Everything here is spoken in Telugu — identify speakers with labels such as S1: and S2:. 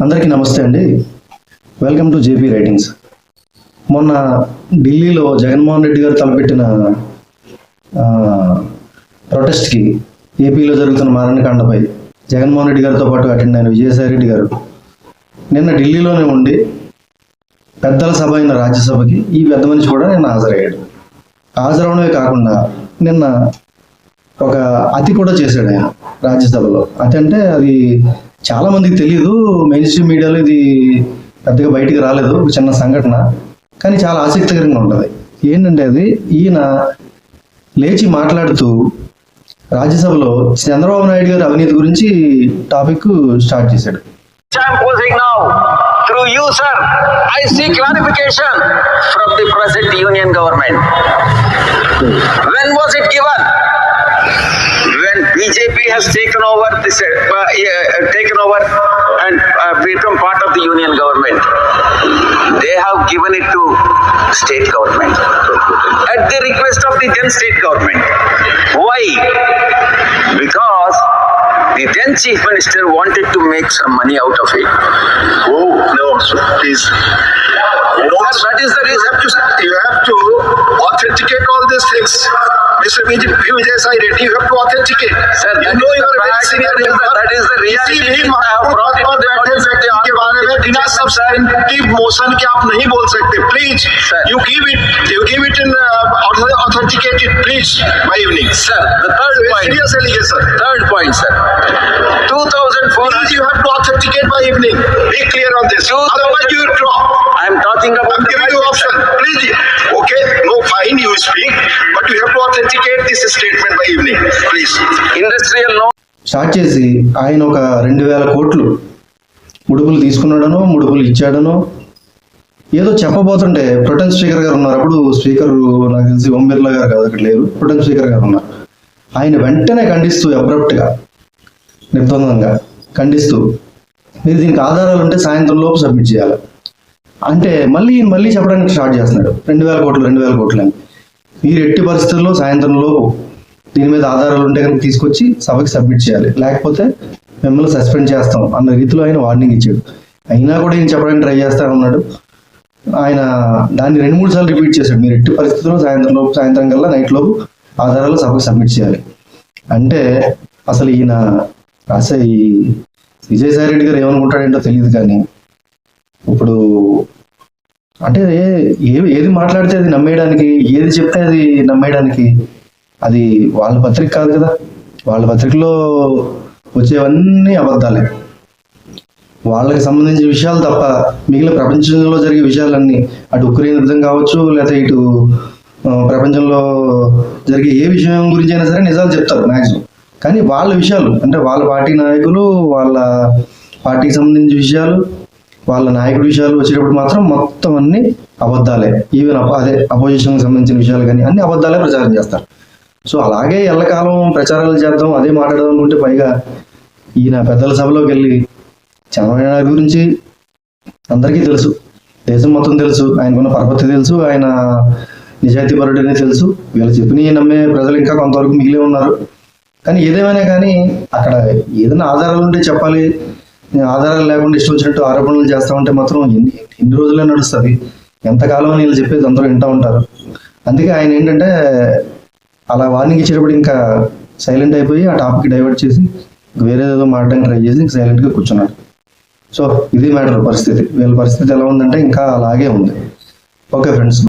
S1: అందరికీ నమస్తే అండి. Welcome to JP writings. మొన్న ఢిల్లీలో జగన్మోహన్ రెడ్డి గారు తలపెట్టిన ప్రొటెస్ట్కి ఏపీలో జరుగుతున్న మారణకాండపై జగన్మోహన్ రెడ్డి గారితో పాటు అటెండ్ అయిన విజయసాయి రెడ్డి గారు నిన్న ఢిల్లీలోనే ఉండి పెద్దల సభ అయిన రాజ్యసభకి ఈ పెద్ద మనిషి కూడా నిన్న హాజరయ్యాడు. హాజరవడమే కాకుండా నిన్న ఒక అతి కూడా చేశాడు ఆయన రాజ్యసభలో. అతి అంటే అది చాలా మందికి తెలియదు, మెయిన్ స్ట్రీమ్ మీడియాలో ఇది పెద్దగా బయటికి రాలేదు, ఒక చిన్న సంఘటన, కానీ చాలా ఆసక్తికరంగా ఉంటుంది. ఏంటంటే అది ఈయన లేచి మాట్లాడుతూ రాజ్యసభలో చంద్రబాబు నాయుడు గారి అవినీతి గురించి టాపిక్ స్టార్ట్ చేశాడు.
S2: Through you, sir, I seek clarification from the present union government. When was it given? When BJP has taken over and become part of the union government, they have given it to state government at the request of the then state government. Why? Because the then chief minister wanted to make some money out of it.
S3: Oh no, please.
S2: That is the reason.
S3: You have to authenticate all these things. Mr. Vijayasai Reddy, you have to authenticate.
S2: Sir,
S3: you know you are a very senior member.
S2: That is the reality.
S3: I have brought it के बारे में बिना सब्सटेंटिव मोशन के आप नहीं बोल सकते. Please, you give it in authenticated, please, by evening.
S2: Sir, the third point.
S3: Serious allegation.
S2: Third point, sir. 2004.
S3: Please, you have to authenticate by evening. Be clear on this. Otherwise, you drop.
S2: I am talking about.
S3: I'm giving you option. Please, okay, no fine, you speak, but you have to authenticate this statement by evening, please.
S2: Industrial no.
S1: Start చేసి ఆయన ఒక 2,000 కోట్లు ముడుపులు తీసుకున్నాడనో ముడుపులు ఇచ్చాడనో ఏదో చెప్పబోతుంటే ప్రొటెన్ స్పీకర్ గారు ఉన్నారు. అప్పుడు స్పీకర్ నాకు తెలిసి ఓం బిర్లా గారు కాదు, అక్కడ లేరు, ప్రొటెన్ స్పీకర్ గారు ఉన్నారు. ఆయన వెంటనే ఖండిస్తూ అబ్రప్ట్గా నిర్బంధంగా ఖండిస్తూ మీరు దీనికి ఆధారాలు ఉంటే సాయంత్రం లోపు సబ్మిట్ చేయాలి అంటే మళ్ళీ చెప్పడానికి స్టార్ట్ చేస్తున్నాడు. 2,000 కోట్లు అని. మీరు ఎట్టి పరిస్థితుల్లో సాయంత్రం లోపు దీని మీద ఆధారాలు ఉంటే కనుక తీసుకొచ్చి సభకి సబ్మిట్ చేయాలి, లేకపోతే మిమ్మల్ని సస్పెండ్ చేస్తాం అన్న రీతిలో ఆయన వార్నింగ్ ఇచ్చాడు. అయినా కూడా ఈయన చెప్పడానికి ట్రై చేస్తా ఉన్నాడు. ఆయన దాన్ని 2-3 సార్లు రిపీట్ చేశాడు. మీరు ఎట్టి పరిస్థితుల్లో సాయంత్రం కల్లా నైట్ లోపు ఆధారాలు సభకి సబ్మిట్ చేయాలి అంటే అసలు ఈయన ఈ విజయసాయి రెడ్డి గారు ఏమనుకుంటాడేంటో తెలియదు. కానీ ఇప్పుడు అంటే ఏది మాట్లాడితే అది నమ్మేయడానికి, ఏది చెప్తే అది నమ్మేయడానికి, అది వాళ్ళ పత్రిక కాదు కదా. వాళ్ళ పత్రికలో వచ్చేవన్నీ అబద్ధాలే, వాళ్ళకి సంబంధించిన విషయాలు తప్ప మిగిలిన ప్రపంచంలో జరిగే విషయాలన్నీ, అటు ఉక్రెయిన్ యుద్ధం కావచ్చు, లేకపోతే ఇటు ప్రపంచంలో జరిగే ఏ విషయం గురించి అయినా సరే నిజాలు చెప్తారు మ్యాక్సిమం. కానీ వాళ్ళ విషయాలు అంటే వాళ్ళ పార్టీ నాయకులు, వాళ్ళ పార్టీకి సంబంధించిన విషయాలు, వాళ్ళ నాయకుడి విషయాలు వచ్చేటప్పుడు మాత్రం మొత్తం అన్ని అబద్ధాలే. ఈవెన్ అపోజిషన్కి సంబంధించిన విషయాలు కానీ అన్ని అబద్ధాలే ప్రచారం చేస్తారు. సో అలాగే ఎల్లకాలం ప్రచారాలు చేద్దాం, అదే మాట్లాడదాం అనుకుంటే పైగా ఈయన పెద్దల సభలోకి వెళ్ళి చంద్రబాబు నాయుడు గురించి అందరికీ తెలుసు, దేశం మొత్తం తెలుసు, ఆయనకున్న పరపతి తెలుసు, ఆయన నిజాయితీపరుడు అనేది తెలుసు. వీళ్ళు చెప్పిన నమ్మే ప్రజలు ఇంకా కొంతవరకు మిగిలి ఉన్నారు. కానీ ఏదేమైనా కానీ అక్కడ ఏదైనా ఆధారాలు ఉంటే చెప్పాలి. ఆధారాలు లేకుండా ఇష్టం వచ్చినట్టు ఆరోపణలు చేస్తూ ఉంటే మాత్రం ఎన్ని రోజులే నడుస్తుంది, ఎంతకాలం అని వీళ్ళు చెప్పేది అందరూ వింటూ ఉంటారు. అందుకే ఆయన ఏంటంటే అలా వార్నింగ్ ఇచ్చేటప్పుడు ఇంకా సైలెంట్ అయిపోయి ఆ టాపిక్ డైవర్ట్ చేసి వేరేదేదో మాట్లాడడానికి ట్రై చేసి సైలెంట్గా కూర్చున్నాడు. సో ఇది మ్యాటర్ పరిస్థితి. వీళ్ళ పరిస్థితి ఎలా ఉందంటే ఇంకా అలాగే ఉంది. Okay friends.